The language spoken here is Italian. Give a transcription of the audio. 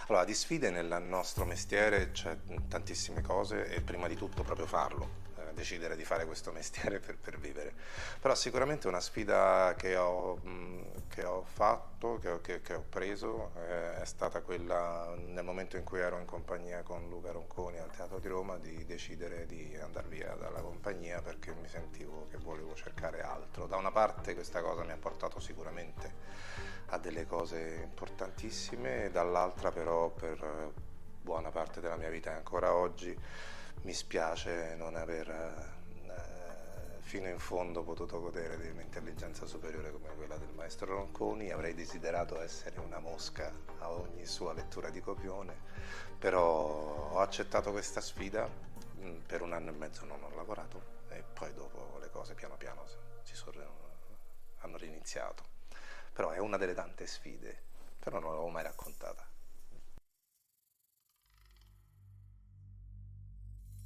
Allora, di sfide nel nostro mestiere c'è tantissime cose e prima di tutto proprio farlo, decidere di fare questo mestiere per vivere. Però sicuramente una sfida che ho fatto, che ho preso, è stata quella nel momento in cui ero in compagnia con Luca Ronconi al Teatro di Roma di decidere di andare via dalla compagnia perché mi sentivo che volevo cercare altro. Da una parte questa cosa mi ha portato sicuramente a delle cose importantissime, dall'altra però per buona parte della mia vita e ancora oggi mi spiace non aver fino in fondo potuto godere di un'intelligenza superiore come quella del maestro Ronconi. Avrei desiderato essere una mosca a ogni sua lettura di copione, però ho accettato questa sfida, per un anno e mezzo non ho lavorato e poi dopo le cose piano piano hanno riniziato. Però è una delle tante sfide, però non l'avevo mai raccontata.